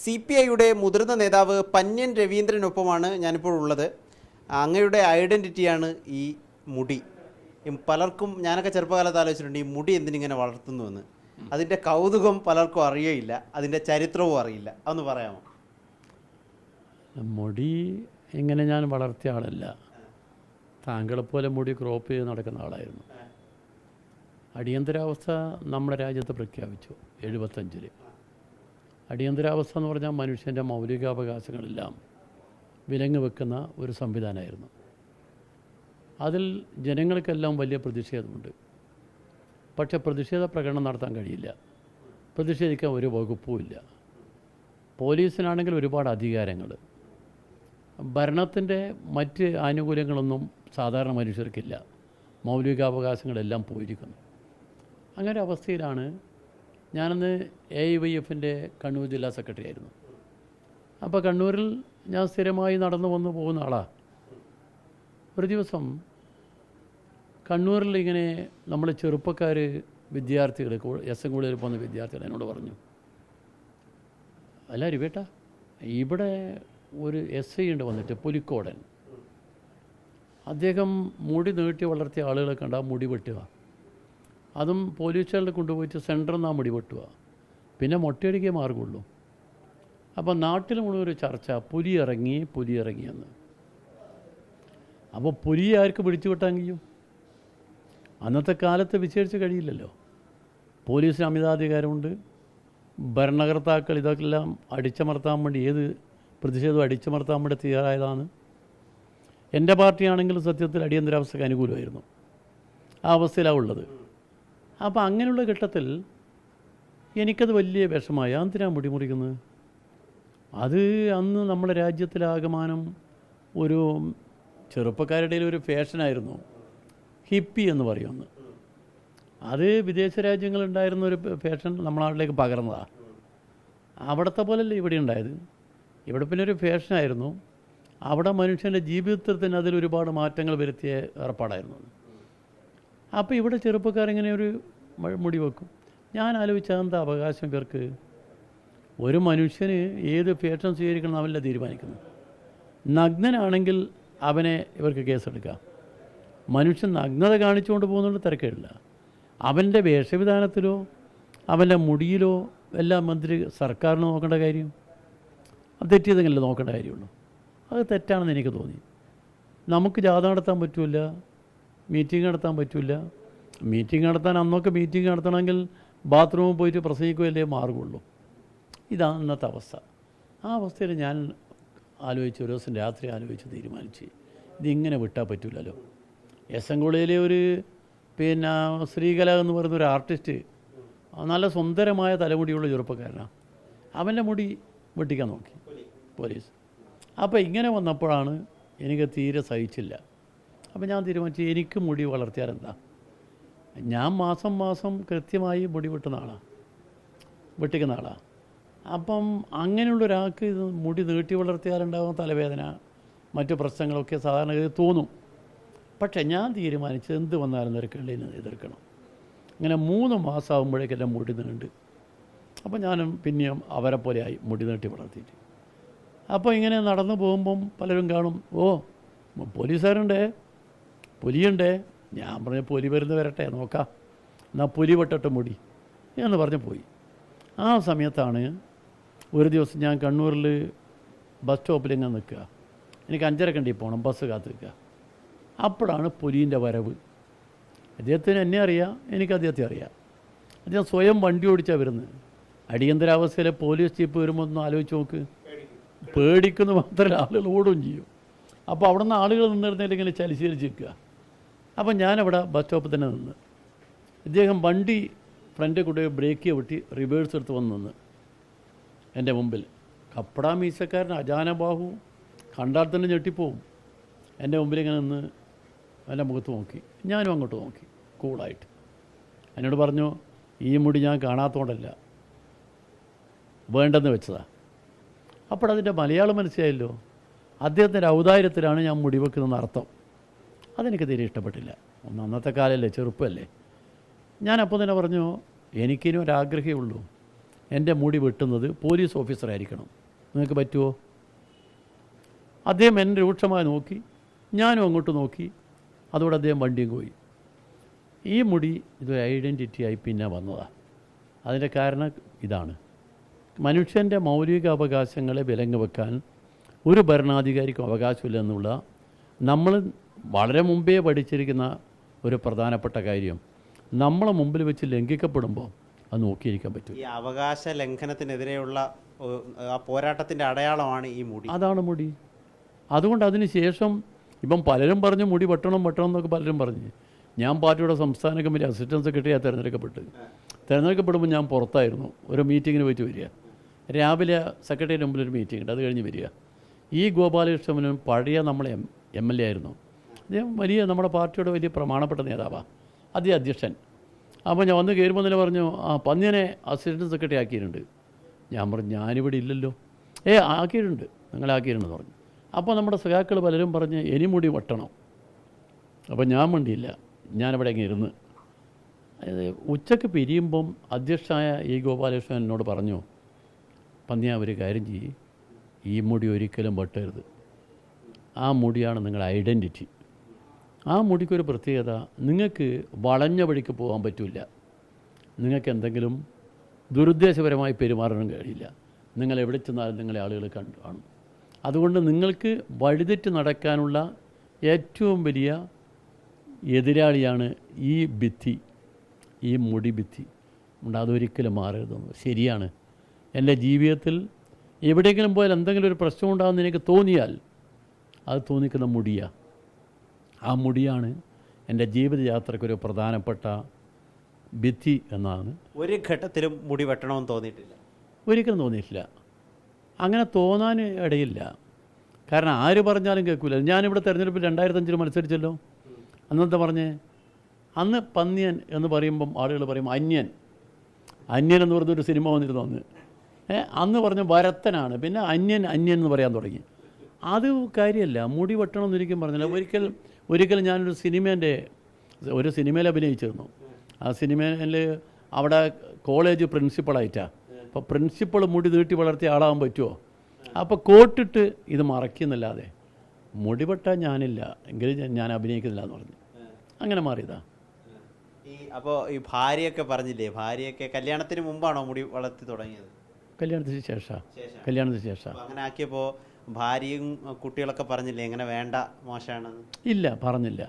CPIയുടെ മുതിർന്ന നേതാവ് പന്ന്യൻ രവീന്ദ്രനൊപ്പമാണ് ഞാനിപ്പോൾ ഉള്ളത്. അങ്ങയുടെ ഐഡൻറ്റിറ്റിയാണ് ഈ മുടി. പലർക്കും ഞാനൊക്കെ ചെറുപ്പകാലത്ത് ആലോചിച്ചിട്ടുണ്ട് ഈ മുടി എന്തിനിങ്ങനെ വളർത്തുന്നുവെന്ന്. അതിൻ്റെ കൗതുകം പലർക്കും അറിയയില്ല, അതിൻ്റെ ചരിത്രവും അറിയില്ല. അതൊന്ന് പറയാമോ? മുടി ഇങ്ങനെ ഞാൻ വളർത്തിയ ആളല്ല. താങ്കളെപ്പോലെ മുടി ക്രോപ്പ് ചെയ്ത് നടക്കുന്ന ആളായിരുന്നു. അടിയന്തരാവസ്ഥ നമ്മുടെ രാജ്യത്ത് പ്രഖ്യാപിച്ചു 75-ൽ. അടിയന്തരാവസ്ഥ എന്ന് പറഞ്ഞാൽ മനുഷ്യൻ്റെ മൗലികാവകാശങ്ങളെല്ലാം വിലങ്ങ് വെക്കുന്ന ഒരു സംവിധാനമായിരുന്നു. അതിൽ ജനങ്ങൾക്കെല്ലാം വലിയ പ്രതിഷേധമുണ്ട്. പക്ഷേ പ്രതിഷേധ പ്രകടനം നടത്താൻ കഴിയില്ല. പ്രതിഷേധിക്കാൻ ഒരു വകുപ്പുമില്ല. പോലീസിനാണെങ്കിൽ ഒരുപാട് അധികാരങ്ങൾ. ഭരണത്തിൻ്റെ മറ്റ് ആനുകൂല്യങ്ങളൊന്നും സാധാരണ മനുഷ്യർക്കില്ല. മൗലികാവകാശങ്ങളെല്ലാം പോയിരിക്കുന്നു. അങ്ങനെ അവസ്ഥയിലാണ് ഞാനന്ന് AIYFൻ്റെ കണ്ണൂർ ജില്ലാ സെക്രട്ടറി ആയിരുന്നു. അപ്പോൾ കണ്ണൂരിൽ ഞാൻ സ്ഥിരമായി നടന്നു വന്നു പോകുന്ന ആളാണ്. ഒരു ദിവസം കണ്ണൂരിൽ ഇങ്ങനെ നമ്മൾ ചെറുപ്പക്കാർ വിദ്യാർത്ഥികൾ SM കോളേജിൽ പോകുന്ന വിദ്യാർത്ഥികൾ എന്നോട് പറഞ്ഞു, അല്ല രവിയേട്ടാ, ഇവിടെ ഒരു SI ഉണ്ട് വന്നിട്ട്, പുലിക്കോടൻ. അദ്ദേഹം മുടി നീട്ടി വളർത്തിയ ആളുകളെ കണ്ടാൽ മുടി വെട്ടുക, അതും പോലീസുകാരുടെ കൊണ്ടുപോയിട്ട് സെൻറ്ററിൽ നിന്നാ മുടി വെട്ടുക, പിന്നെ മൊട്ടയടിക്കേ മാർഗമുള്ളൂ. അപ്പം നാട്ടിൽ മുഴുവൻ ഒരു ചർച്ച, പുലി ഇറങ്ങിയെന്ന്. അപ്പോൾ പുലിയെ ആർക്ക് പിടിച്ചു വിട്ടാൻ കഴിയും? അന്നത്തെ കാലത്ത് വിശേഷിച്ച് കഴിയില്ലല്ലോ. പോലീസിന് അമിതാധികാരമുണ്ട്. ഭരണകർത്താക്കൾ ഇതൊക്കെല്ലാം അടിച്ചമർത്താൻ വേണ്ടി, ഏത് പ്രതിഷേധവും അടിച്ചമർത്താൻ വേണ്ടി തയ്യാറായതാണ്. എൻ്റെ പാർട്ടിയാണെങ്കിലും സത്യത്തിൽ അടിയന്തരാവസ്ഥയ്ക്ക് അനുകൂലമായിരുന്നു. ആ അവസ്ഥയിലാണ് ഉള്ളത്. അപ്പോൾ അങ്ങനെയുള്ള ഘട്ടത്തിൽ എനിക്കത് വലിയ വിഷമമായി. എന്തിനാണ് മുടി മുറിക്കുന്നത്? അത് അന്ന് നമ്മുടെ രാജ്യത്തിലാകമാനം ഒരു ചെറുപ്പക്കാരുടെ ഒരു ഫാഷനായിരുന്നു. ഹിപ്പി എന്ന് പറയുമെന്ന്. അത് വിദേശ രാജ്യങ്ങളുണ്ടായിരുന്ന ഒരു ഫാഷൻ നമ്മുടെ നാട്ടിലേക്ക് പകർന്നതാണ്. അവിടുത്തെ പോലല്ല ഇവിടെ ഉണ്ടായത്. ഇവിടെ പിന്നെ ഒരു ഫാഷനായിരുന്നു. അവിടെ മനുഷ്യൻ്റെ ജീവിതത്തിൽ തന്നെ അതിലൊരുപാട് മാറ്റങ്ങൾ വരുത്തിയ ഏർപ്പാടായിരുന്നു. അപ്പോൾ ഇവിടെ ചെറുപ്പക്കാരിങ്ങനെ ഒരു മുടി വെക്കും. ഞാൻ ആലോചിച്ചാൽ എന്താ അവകാശം ഇവർക്ക്? ഒരു മനുഷ്യന് ഏത് ഫാഷൻ സ്വീകരിക്കണം അവനല്ല തീരുമാനിക്കുന്നത്. നഗ്നനാണെങ്കിൽ അവനെ ഇവർക്ക് കേസെടുക്കാം. മനുഷ്യൻ നഗ്നത കാണിച്ചുകൊണ്ട് പോകുന്നതുകൊണ്ട് തിരക്കേടില്ല. അവൻ്റെ വേഷവിധാനത്തിലോ അവൻ്റെ മുടിയിലോ എല്ലാം സർക്കാരിന് നോക്കേണ്ട കാര്യം? അത് തെറ്റിയതെങ്കിലും നോക്കേണ്ട കാര്യമുള്ളൂ. അത് തെറ്റാണെന്ന് എനിക്ക് തോന്നി. നമുക്ക് ജാഥ നടത്താൻ പറ്റില്ല, മീറ്റിംഗ് നടത്താൻ പറ്റില്ല. മീറ്റിംഗ് നടത്താൻ അന്നൊക്കെ മീറ്റിംഗ് നടത്തണമെങ്കിൽ ബാത്റൂമിൽ പോയിട്ട് പ്രസംഗിക്കുകയല്ലേ മാർഗമുള്ളൂ. ഇതാണ് ഇന്നത്തെ അവസ്ഥ. ആ അവസ്ഥയിൽ ഞാൻ ആലോചിച്ച്, ഒരു ദിവസം രാത്രി ആലോചിച്ച് തീരുമാനിച്ച്, ഇതിങ്ങനെ വിട്ടാൽ പറ്റില്ലല്ലോ. SM കോളേജിലെ ഒരു ശ്രീകല എന്ന് പറയുന്ന ഒരു ആർട്ടിസ്റ്റ്, നല്ല സുന്ദരമായ തലമുടിയുള്ള ചെറുപ്പക്കാരനാണ്. അവൻ്റെ മുടി വെട്ടിക്കാൻ നോക്കി പോലീസ്. അപ്പോൾ ഇങ്ങനെ വന്നപ്പോഴാണ് എനിക്ക് തീരെ സഹിച്ചില്ല. അപ്പോൾ ഞാൻ തീരുമാനിച്ചു, എനിക്ക് മുടി വളർത്തിയാൽ എന്താ? ഞാൻ മാസം കൃത്യമായി മുടി വെട്ടിക്കുന്ന ആളാണ്. അപ്പം അങ്ങനെയുള്ള ഒരാൾക്ക് ഇത് മുടി നീട്ടി വളർത്തിയാലുണ്ടാകുന്ന തലവേദന, മറ്റു പ്രശ്നങ്ങളൊക്കെ സാധാരണ തോന്നും. പക്ഷേ ഞാൻ തീരുമാനിച്ച് എന്ത് വന്നാലും നിരക്കള്ളിനെ എതിർക്കണം. അങ്ങനെ 3 മാസം ആകുമ്പോഴേക്കെല്ലാം മുടി നീണ്ട്. അപ്പോൾ ഞാനും പിന്നെയും അവരെ പോലെയായി മുടി നീട്ടി വളർത്തിയിട്ട്. അപ്പോൾ ഇങ്ങനെ നടന്നു പോകുമ്പം പലരും കാണും, ഓ പോലീസുകാരുണ്ടേ, പുലിയുണ്ടേ. ഞാൻ പറഞ്ഞ പുലി വരട്ടെ നോക്കാം, എന്നാൽ പുലി വെട്ടട്ടെ മുടി എന്ന് പറഞ്ഞ് പോയി. ആ സമയത്താണ് ഒരു ദിവസം ഞാൻ കണ്ണൂരിൽ ബസ് സ്റ്റോപ്പിൽ ഇങ്ങനെ നിൽക്കുക. എനിക്ക് 5:30 പോകണം, ബസ് കാത്ത് നിൽക്കുക. അപ്പോഴാണ് പുലിൻ്റെ വരവ്. അദ്ദേഹത്തിന് എന്നെ അറിയാം, എനിക്ക് അദ്ദേഹത്തെ അറിയാം. അദ്ദേഹം സ്വയം വണ്ടി ഓടിച്ചാണ് വരുന്നത്. അടിയന്തരാവസ്ഥയിലെ പോലീസ് ജീപ്പ് വരുമ്പോൾ ഒന്ന് ആലോചിച്ച് നോക്ക്. പേടിക്കുന്ന മാത്രമല്ല, ആളുകൾ ഓടുകയും ചെയ്യും. അപ്പോൾ അവിടെ നിന്ന് ആളുകൾ നിന്നിരുന്നതിൽ ഇങ്ങനെ ചലിച്ചരിച്ച് നിൽക്കുക. അപ്പം ഞാനവിടെ ബസ് സ്റ്റോപ്പിൽ തന്നെ നിന്ന്. ഇദ്ദേഹം വണ്ടി ഫ്രണ്ടിൽ കൂടെ ബ്രേക്ക് വെട്ടി റിവേഴ്സ് എടുത്ത് വന്ന് നിന്ന് എൻ്റെ മുമ്പിൽ. കപ്പടാ മീശക്കാരൻ, അജാനബാഹു, കണ്ടാൽ തന്നെ ഞെട്ടിപ്പോവും. എൻ്റെ മുമ്പിൽ ഇങ്ങനെ നിന്ന് എൻ്റെ മുഖത്ത് നോക്കി. ഞാനും അങ്ങോട്ട് നോക്കി കൂളായിട്ട്. എന്നോട് പറഞ്ഞു, ഈ മുടി ഞാൻ കാണാത്തതുകൊണ്ടല്ല, വേണ്ടെന്ന് വെച്ചതാണ്. അപ്പോഴതിൻ്റെ മലയാളം മനസ്സിലായല്ലോ. അദ്ദേഹത്തിൻ്റെ ഔദാര്യത്തിലാണ് ഞാൻ മുടി വെക്കുന്നതെന്ന് അർത്ഥം. അതെനിക്ക് തീരെ ഇഷ്ടപ്പെട്ടില്ല. അന്നത്തെ കാലമല്ലേ, ചെറുപ്പമല്ലേ. ഞാനപ്പോൾ തന്നെ പറഞ്ഞു, എനിക്കിനും ഒരാഗ്രഹമേ ഉള്ളൂ, എൻ്റെ മുടി വെട്ടുന്നത് പോലീസ് ഓഫീസറായിരിക്കണം. നിങ്ങൾക്ക് പറ്റുമോ? അദ്ദേഹം എന്നെ രൂക്ഷമായി നോക്കി, ഞാനും അങ്ങോട്ട് നോക്കി. അതോടെ അദ്ദേഹം വണ്ടിയും പോയി. ഈ മുടി ഇതൊരു ഐഡൻറ്റിറ്റിയായി പിന്നെ വന്നതാണ്. അതിൻ്റെ കാരണം ഇതാണ്, മനുഷ്യൻ്റെ മൗലിക അവകാശങ്ങളെ വിലങ്ങ് വെക്കാൻ ഒരു ഭരണാധികാരിക്കും അവകാശമില്ല എന്നുള്ള നമ്മൾ വളരെ മുമ്പേ പഠിച്ചിരിക്കുന്ന ഒരു പ്രധാനപ്പെട്ട കാര്യം നമ്മളെ മുമ്പിൽ വെച്ച് ലംഘിക്കപ്പെടുമ്പോൾ അത് നോക്കിയിരിക്കാൻ പറ്റും. ഈ അവകാശ ലംഘനത്തിനെതിരെയുള്ള ആ പോരാട്ടത്തിൻ്റെ അടയാളമാണ് ഈ മുടി. അതാണ് മുടി. അതുകൊണ്ട് അതിന് ശേഷം ഇപ്പം പലരും പറഞ്ഞു മുടി വെട്ടണം എന്നൊക്കെ പലരും പറഞ്ഞു. ഞാൻ പാർട്ടിയുടെ സംസ്ഥാന കമ്മിറ്റി അസിസ്റ്റൻറ്റ് സെക്രട്ടറിയായി തിരഞ്ഞെടുക്കപ്പെടുമ്പോൾ ഞാൻ പുറത്തായിരുന്നു. ഒരു മീറ്റിങ്ങിന് പോയിട്ട് വരിക. രാവിലെ സെക്രട്ടറിയുടെ മുമ്പിൽ ഒരു മീറ്റിംഗ് ഉണ്ട്, അത് കഴിഞ്ഞ് വരിക. ഈ ഗോപാലകൃഷ്ണനും പഴയ നമ്മളെ MLA ആയിരുന്നു. അദ്ദേഹം വലിയ നമ്മുടെ പാർട്ടിയുടെ വലിയ പ്രമാണപ്പെട്ട നേതാവാണ്, അദ്ദേഹം അധ്യക്ഷൻ. അപ്പോൾ ഞാൻ വന്ന് കയറുമ്പോൾ തന്നെ പറഞ്ഞു, പന്നിയനെ അസിസ്റ്റൻറ്റ് സെക്രട്ടറി ആക്കിയിട്ടുണ്ട്. ഞാൻ പറഞ്ഞു ഞാനിവിടെ ഇല്ലല്ലോ. ആക്കിയിട്ടുണ്ട്, നിങ്ങളാക്കിയിട്ടുണ്ടെന്ന് പറഞ്ഞു. അപ്പോൾ നമ്മുടെ സഖാക്കൾ പലരും പറഞ്ഞ് ഇനി മുടി വെട്ടണം. അപ്പോൾ ഞാൻ വേണ്ടിയില്ല, ഞാനിവിടെ അങ്ങ് ഇരുന്ന്. ഉച്ചയ്ക്ക് പിരിയുമ്പം അധ്യക്ഷനായ ഈ ഗോപാലകൃഷ്ണൻ എന്നോട് പറഞ്ഞു, പന്നിയ ഒരു കാര്യം ചെയ്യ്, ഈ മുടി ഒരിക്കലും വെട്ടരുത്. ആ മുടിയാണ് നിങ്ങളുടെ ഐഡൻറ്റിറ്റി. ആ മുടിക്കൊരു പ്രത്യേകത, നിങ്ങൾക്ക് വളഞ്ഞ വഴിക്ക് പോകാൻ പറ്റില്ല. നിങ്ങൾക്ക് എന്തെങ്കിലും ദുരുദ്ദേശപരമായി പെരുമാറാനും കഴിയില്ല. നിങ്ങൾ എവിടെ ചെന്നാലും നിങ്ങളെ ആളുകൾ കാണും. അതുകൊണ്ട് നിങ്ങൾക്ക് വഴിതെറ്റ് നടക്കാനുള്ള ഏറ്റവും വലിയ എതിരാളിയാണ് ഈ ഭിത്തി, ഈ മുടി ഭിത്തി. അതുകൊണ്ട് അതൊരിക്കലും മാറരുതെന്ന്. ശരിയാണ്, എൻ്റെ ജീവിതത്തിൽ എവിടെയെങ്കിലും പോയാൽ എന്തെങ്കിലും ഒരു പ്രശ്നം ഉണ്ടാകുമെന്ന് എനിക്ക് തോന്നിയാൽ അത് തോന്നിക്കുന്ന മുടിയാണ്. ആ മുടിയാണ് എൻ്റെ ജീവിതയാത്രയ്ക്കൊരു പ്രധാനപ്പെട്ട ഭിത്തി എന്നാണ്. ഒരു ഘട്ടത്തിലും മുടി വെട്ടണമെന്ന് തോന്നിയിട്ടില്ല? ഒരിക്കലും തോന്നിയിട്ടില്ല. അങ്ങനെ തോന്നാൻ ഇടയില്ല. കാരണം ആര് പറഞ്ഞാലും കേൾക്കില്ല. ഞാനിവിടെ തെരഞ്ഞെടുപ്പിൽ 2005 മത്സരിച്ചല്ലോ. അന്നത്തെ പറഞ്ഞേ, അന്ന് പന്നിയൻ എന്ന് പറയുമ്പം ആളുകൾ പറയും അന്യൻ എന്ന് പറഞ്ഞൊരു സിനിമ വന്നിരുന്നു അന്ന്. അന്ന് പറഞ്ഞ വരത്തനാണ്, പിന്നെ അന്യൻ എന്ന് പറയാൻ തുടങ്ങി. അത് കാര്യമല്ല. മുടി വെട്ടണം എന്നൊരിക്കലും പറഞ്ഞില്ല. ഒരിക്കലും ഞാനൊരു സിനിമയിൽ അഭിനയിച്ചിരുന്നു. ആ സിനിമയിൽ അവിടെ കോളേജ് പ്രിൻസിപ്പളായിട്ടാണ്. അപ്പോൾ പ്രിൻസിപ്പൾ മുടി നീട്ടി വളർത്തിയ ആളാകാൻ പറ്റുമോ? അപ്പോൾ കോട്ടിട്ട് ഇത് മറയ്ക്കുന്നില്ലാതെ മുടി വെട്ടാൻ ഞാനില്ല, എങ്കിലും ഞാൻ അഭിനയിക്കുന്നില്ല എന്ന് പറഞ്ഞു. അങ്ങനെ മാറിയതാ. അപ്പോൾ ഈ ഭാര്യയൊക്കെ പറഞ്ഞില്ലേ, ഭാര്യയൊക്കെ കല്യാണത്തിന് മുമ്പാണോ മുടി വളർത്തി തുടങ്ങിയത്? കല്യാണത്തിന് ശേഷം. അങ്ങനെ ആക്കിയപ്പോൾ ഭാര്യയും കുട്ടികളൊക്കെ പറഞ്ഞില്ലേ എങ്ങനെ വേണ്ട, മോശമാണെന്ന്? ഇല്ല, പറഞ്ഞില്ല.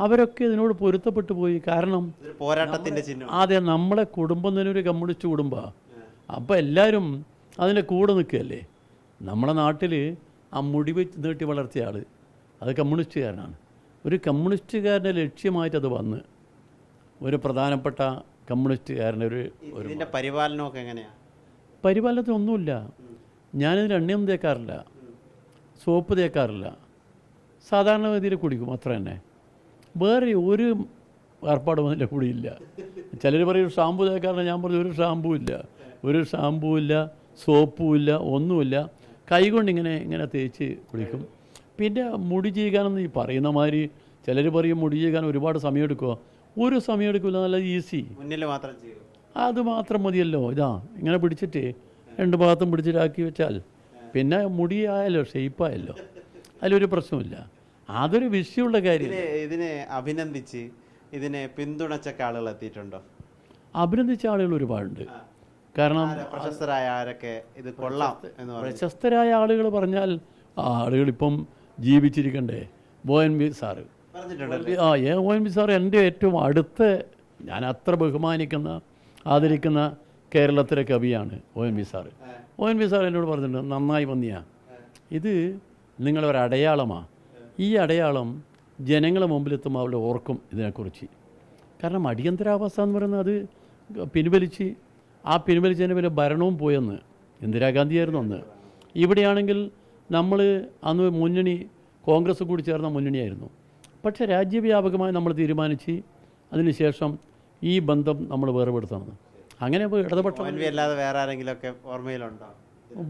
അവരൊക്കെ ഇതിനോട് പൊരുത്തപ്പെട്ടു പോയി. കാരണം പോരാട്ടത്തിൻ്റെ ചിഹ്നം. അതെ, നമ്മളെ കുടുംബം തന്നെ ഒരു കമ്മ്യൂണിസ്റ്റ് കുടുംബമാണ്. അപ്പോൾ എല്ലാവരും അതിൻ്റെ കൂടെ നിൽക്കുകയല്ലേ. നമ്മളെ നാട്ടിൽ ആ മുടി വെച്ച് നീട്ടി വളർത്തിയ ആൾ അത് കമ്മ്യൂണിസ്റ്റുകാരനാണ്. ഒരു കമ്മ്യൂണിസ്റ്റുകാരൻ്റെ ലക്ഷ്യമായിട്ട് അത് വന്ന് ഒരു പ്രധാനപ്പെട്ട കമ്മ്യൂണിസ്റ്റുകാരൻ്റെ ഇതിൻ്റെ പരിപാലനമൊക്കെ എങ്ങനെയാണ്? പരിപാലനത്തിനൊന്നുമില്ല. ഞാനിതിൽ എണ്ണയൊന്നും തേക്കാറില്ല, സോപ്പ് തേക്കാറില്ല. സാധാരണ ഗതിയിൽ കുടിക്കും, അത്ര തന്നെ. വേറെ ഒരു ഏർപ്പാടും അതിൻ്റെ കൂടിയില്ല. ചിലർ പറയും ഷാമ്പു തേക്കാറില്ല. ഞാൻ പറഞ്ഞു ഒരു ഷാമ്പൂ ഇല്ല, സോപ്പും ഇല്ല, ഒന്നുമില്ല. കൈകൊണ്ട് ഇങ്ങനെ തേച്ച് കുളിക്കും. പിന്നെ മുടി ചീകാനെന്ന് ഈ പറയുന്ന മാതിരി ചിലർ പറയും മുടി ചീകാൻ ഒരുപാട് സമയം എടുക്കുമോ? ഒരു സമയം എടുക്കില്ല, നല്ല ഈസി. മുന്നിൽ മാത്രം ചെയ്യും, അത് മാത്രം മതിയല്ലോ. ഇങ്ങനെ പിടിച്ചിട്ട് 2 ഭാഗത്തും പിടിച്ചിട്ടാക്കി വെച്ചാൽ പിന്നെ മുടിയായല്ലോ, ഷെയ്പ്പായല്ലോ, അതിലൊരു പ്രശ്നമില്ല. അതൊരു വിഷയമുള്ള കാര്യം. ഇതിനെ അഭിനന്ദിച്ച് ഇതിനെ പിന്തുണച്ചൊക്കെ ആളുകൾ എത്തിയിട്ടുണ്ടോ? അഭിനന്ദിച്ച ആളുകൾ ഒരുപാടുണ്ട്. കാരണം പ്രശസ്തരായ ആരൊക്കെ ഇത് കൊള്ളാം എന്ന് പറഞ്ഞു? പ്രശസ്തരായ ആളുകൾ പറഞ്ഞാൽ ആളുകളിപ്പം ജീവിച്ചിരിക്കണ്ടേ. ONV സാറ് പറഞ്ഞിട്ടുണ്ട്. ONV സാറ് എൻ്റെ ഏറ്റവും അടുത്ത, ഞാൻ അത്ര ബഹുമാനിക്കുന്ന ആദരിക്കുന്ന കേരളത്തിലെ കവിയാണ് ONV സാറ്. ONV സാർ എന്നോട് പറഞ്ഞിട്ടുണ്ട്, നന്നായി വന്നിയാ, ഇത് നിങ്ങളൊരടയാളമാണ്. ഈ അടയാളം ജനങ്ങളെ മുമ്പിലെത്തുമ്പോൾ അവരുടെ ഓർക്കും ഇതിനെക്കുറിച്ച്. കാരണം അടിയന്തരാവസ്ഥ എന്ന് പറയുന്നത് അത് പിൻവലിച്ച്, ആ പിൻവലിച്ചതിന് പിന്നെ ഭരണവും പോയെന്ന്. ഇന്ദിരാഗാന്ധിയായിരുന്നു അന്ന്. ഇവിടെയാണെങ്കിൽ നമ്മൾ അന്ന് മുന്നണി, കോൺഗ്രസ് കൂടി ചേർന്ന മുന്നണിയായിരുന്നു. പക്ഷേ രാജ്യവ്യാപകമായി നമ്മൾ തീരുമാനിച്ച് അതിനുശേഷം ഈ ബന്ധം നമ്മൾ വേർപെടുത്തണം. അങ്ങനെ ഇടതുപക്ഷം അല്ലാതെ വേറെ ആരെങ്കിലുമൊക്കെ ഓർമ്മയിലുണ്ടോ?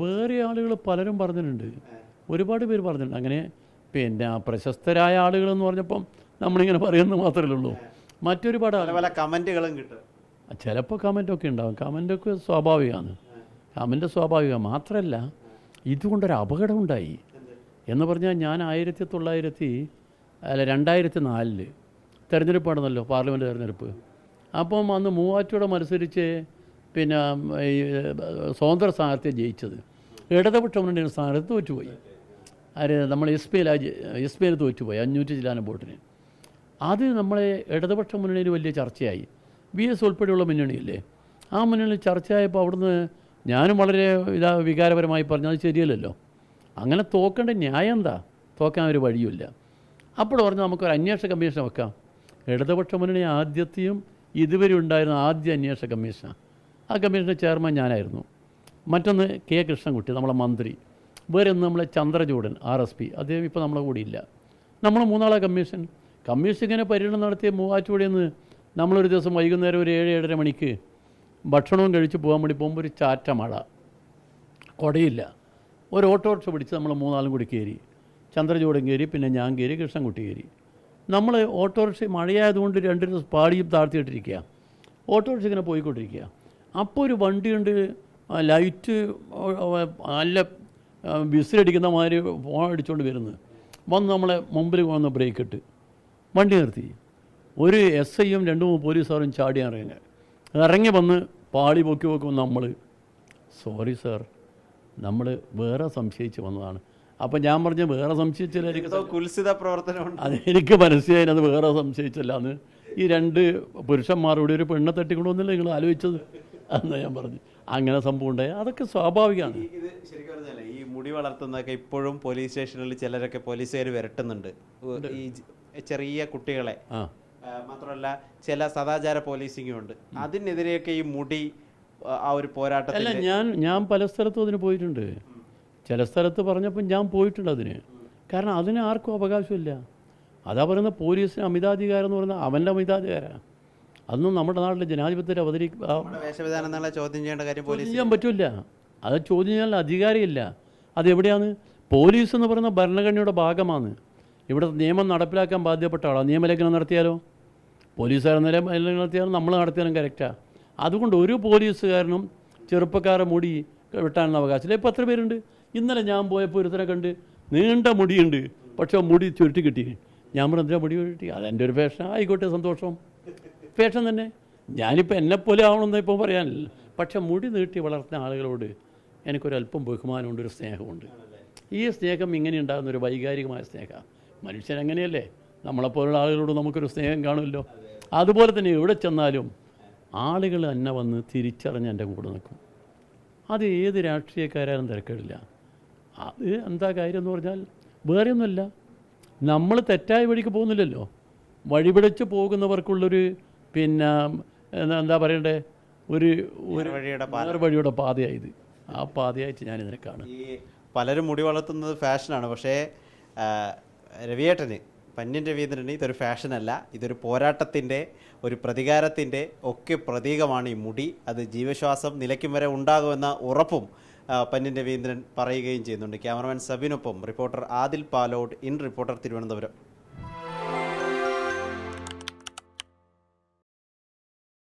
വേറെ ആളുകൾ പലരും പറഞ്ഞിട്ടുണ്ട്, ഒരുപാട് പേര് പറഞ്ഞിട്ടുണ്ട്. അങ്ങനെ പിന്നെ പ്രശസ്തരായ ആളുകളെന്ന് പറഞ്ഞപ്പം നമ്മളിങ്ങനെ പറയുന്നത് മാത്രമേ ഉള്ളൂ. മറ്റൊരുപാട് പല കമൻറ്റുകളും കിട്ടും. ചിലപ്പോൾ കമൻറ്റൊക്കെ ഉണ്ടാവും. കമൻറ്റൊക്കെ സ്വാഭാവികമാണ്. കമൻറ്റ് സ്വാഭാവികമാണ്. മാത്രമല്ല ഇതുകൊണ്ടൊരു അപകടം ഉണ്ടായി എന്ന് പറഞ്ഞാൽ ഞാൻ 2004 തെരഞ്ഞെടുപ്പ് നടന്നല്ലോ, പാർലമെൻറ്റ് തെരഞ്ഞെടുപ്പ്. അപ്പം അന്ന് മൂവാറ്റുപുഴ മത്സരിച്ച് പിന്നെ ഈ സ്വതന്ത്ര സ്ഥാനാർത്ഥിയെ ജയിച്ചത്. ഇടതുപക്ഷ മുന്നണിയുടെ സ്ഥാനത്ത് തോറ്റുപോയി. നമ്മൾ എസ് പിയിൽ തോറ്റുപോയി 500 ചില്ലാനം വോട്ടിന്. അത് നമ്മളെ ഇടതുപക്ഷ മുന്നണിയിൽ വലിയ ചർച്ചയായി. VS ഉൾപ്പെടെയുള്ള മുന്നണിയില്ലേ, ആ മുന്നണിയിൽ ചർച്ചയായപ്പോൾ അവിടുന്ന് ഞാനും വളരെ വികാരപരമായി പറഞ്ഞു അത് ശരിയല്ലല്ലോ, അങ്ങനെ തോക്കേണ്ട ന്യായം എന്താ, തോക്കാൻ ഒരു വഴിയുമില്ല. അപ്പോൾ പറഞ്ഞു നമുക്കൊരു അന്വേഷണ കമ്മീഷൻ വെക്കാം. ഇടതുപക്ഷ മുന്നണി ആദ്യത്തെയും ഇതുവരെ ഉണ്ടായിരുന്ന ആദ്യ അന്വേഷണ കമ്മീഷനാണ്. ആ കമ്മീഷൻ്റെ ചെയർമാൻ ഞാനായിരുന്നു. മറ്റൊന്ന് K. കൃഷ്ണൻകുട്ടി നമ്മളെ മന്ത്രി, വേറെ ഒന്ന് നമ്മളെ ചന്ദ്രചൂഡൻ RSP, അദ്ദേഹം ഇപ്പോൾ നമ്മളെ കൂടി ഇല്ല. നമ്മൾ 3 കമ്മീഷൻ ഇങ്ങനെ പര്യടനം നടത്തിയ മൂവാറ്റുപുഴയിൽ നിന്ന് നമ്മളൊരു ദിവസം വൈകുന്നേരം ഒരു 7-7:30 മണിക്ക് ഭക്ഷണവും കഴിച്ച് പോകാൻ വേണ്ടി പോകുമ്പോൾ ഒരു ചാറ്റ മഴ, കുടയില്ല. ഒരു ഓട്ടോറിക്ഷ പിടിച്ച് നമ്മൾ 3 കൂടി കയറി. ചന്ദ്രചൂഡൻ കയറി, പിന്നെ ഞാൻ കയറി, കൃഷ്ണൻകുട്ടി കയറി. നമ്മൾ ഓട്ടോറിക്ഷ മഴയായതുകൊണ്ട് 2 ദിവസം പാടിയും താഴ്ത്തിയിട്ടിരിക്കുക. ഓട്ടോറിക്ഷ ഇങ്ങനെ പോയിക്കൊണ്ടിരിക്കുക. അപ്പോൾ ഒരു വണ്ടിയുണ്ട്, ലൈറ്റ് നല്ല വിസിലടിക്കുന്ന മാതിരി ഫോൺ അടിച്ചുകൊണ്ട് വന്ന് നമ്മളെ മുമ്പിൽ വന്ന് ബ്രേക്ക് ഇട്ട് വണ്ടി നിർത്തി. ഒരു SIയും 2-3 പോലീസുകാരും ചാടി ഇറങ്ങി വന്ന് പാളി പൊക്കി നോക്കുമ്പോൾ നമ്മൾ സോറി സാർ, നമ്മൾ വേറെ സംശയിച്ച് വന്നതാണ്. അപ്പം ഞാൻ പറഞ്ഞു വേറെ സംശയിച്ചില്ല, കുൽസിത പ്രവർത്തനം അതെനിക്ക് മനസ്സിലായി, അത് വേറെ സംശയിച്ചില്ല എന്ന്. ഈ 2 പുരുഷന്മാരോട് ഒരു പെണ്ണെ തട്ടിക്കൊണ്ടുവന്നില്ല നിങ്ങൾ ആലോചിച്ചത് എന്ന് ഞാൻ പറഞ്ഞു. അങ്ങനെ സംഭവം ഉണ്ടായി. അതൊക്കെ സ്വാഭാവികമാണ്. ഇത് ശരിക്കും പറഞ്ഞാലേ ഈ മുടി വളർത്തുന്നതൊക്കെ ഇപ്പോഴും പോലീസ് സ്റ്റേഷനിൽ ചിലരൊക്കെ പോലീസുകാർ വിരട്ടുന്നുണ്ട്, ഈ ചെറിയ കുട്ടികളെ. മാത്രമല്ല ചില സദാചാര പോലീസിംഗും ഉണ്ട്. അതിനെതിരെയൊക്കെ ഈ മുടി ആ ഒരു പോരാട്ടം. അല്ല, ഞാൻ പല സ്ഥലത്തും അതിന് പോയിട്ടുണ്ട്. ചില സ്ഥലത്ത് പറഞ്ഞപ്പോൾ ഞാൻ പോയിട്ടുണ്ട് അതിന്. കാരണം അതിന് ആർക്കും അവകാശമില്ല. അതാ പറയുന്ന പോലീസിന് അമിതാധികാരം എന്ന് പറയുന്നത് അവൻ്റെ അമിതാധികാരമാണ്. അതൊന്നും നമ്മുടെ നാട്ടിലെ ജനാധിപത്യത്തിൽ വേഷവിധാനം ചോദ്യം ചെയ്യേണ്ട കാര്യം ചോദ്യം ചെയ്യാൻ പറ്റില്ല. അത് ചോദ്യം ചെയ്യാനുള്ള അധികാരമില്ല. അതെവിടെയാണ്? പോലീസ് എന്ന് പറയുന്ന ഭരണഘടനയുടെ ഭാഗമാണ്. ഇവിടെ നിയമം നടപ്പിലാക്കാൻ ബാധ്യപ്പെട്ട ആളാണ്. നിയമലംഘനം നടത്തിയാലോ, പോലീസുകാർ നിയമലംഘനം നടത്തിയാലും നമ്മൾ നടത്തിയാലും കറക്റ്റാണ്. അതുകൊണ്ട് ഒരു പോലീസുകാരനും ചെറുപ്പക്കാരെ മുടി വെട്ടാനുള്ള അവകാശമില്ല. ഇപ്പോൾ എത്ര പേരുണ്ട്? ഇന്നലെ ഞാൻ പോയപ്പോൾ ഒരുത്തനെ കണ്ട് നീണ്ട മുടിയുണ്ട്, പക്ഷേ മുടി ചുരുട്ടി കിട്ടി. ഞാൻ പറഞ്ഞു എന്തിനാ മുടി ചുരുട്ടി? അതെൻ്റെ ഒരു ഫാഷൻ. ആയിക്കോട്ടെ, സന്തോഷം, ഫാഷൻ തന്നെ. ഞാനിപ്പോൾ എന്നെപ്പോലെ ആവണമെന്ന് ഇപ്പോൾ പറയാനില്ല. പക്ഷേ മുടി നീട്ടി വളർത്തുന്ന ആളുകളോട് എനിക്കൊരല്പം ബഹുമാനമുണ്ട്, ഒരു സ്നേഹമുണ്ട്. ഈ സ്നേഹം ഇങ്ങനെ ഉണ്ടാകുന്ന ഒരു വൈകാരികമായ സ്നേഹമാണ്. മനുഷ്യനങ്ങനെയല്ലേ, നമ്മളെപ്പോലുള്ള ആളുകളോട് നമുക്കൊരു സ്നേഹം കാണുമല്ലോ. അതുപോലെ തന്നെ എവിടെ ചെന്നാലും ആളുകൾ എന്നെ വന്ന് തിരിച്ചറിഞ്ഞ് എൻ്റെ കൂടെ നിൽക്കും. അത് ഏത് രാഷ്ട്രീയക്കാരും തിരക്കേടില്ല. അത് എന്താ കാര്യം എന്ന് പറഞ്ഞാൽ വേറെയൊന്നുമല്ല, നമ്മൾ തെറ്റായ വഴിക്ക് പോകുന്നില്ലല്ലോ. വഴിപിടിച്ച് പോകുന്നവർക്കുള്ളൊരു പിന്നെ എന്താ പറയണ്ടേ, ഒരു വഴിയുടെ പാതയായത്. ആ പാതയായിട്ട് ഞാനിതിനെ കാണും. ഈ പലരും മുടി വളർത്തുന്നത് ഫാഷനാണ്, പക്ഷേ രവിയേട്ടന്, പന്ന്യൻ രവീന്ദ്രന് ഇതൊരു ഫാഷനല്ല, ഇതൊരു പോരാട്ടത്തിൻ്റെ, ഒരു പ്രതികാരത്തിൻ്റെ ഒക്കെ പ്രതീകമാണ് ഈ മുടി. അത് ജീവശ്വാസം നിലയ്ക്കും വരെ ഉണ്ടാകുമെന്ന ഉറപ്പും പന്ന്യൻ രവീന്ദ്രൻ പറയുകയും ചെയ്യുന്നുണ്ട്. ക്യാമറമാൻ സബിനൊപ്പം reporter Adil Palode, in reporter, Thiruvananthapuram.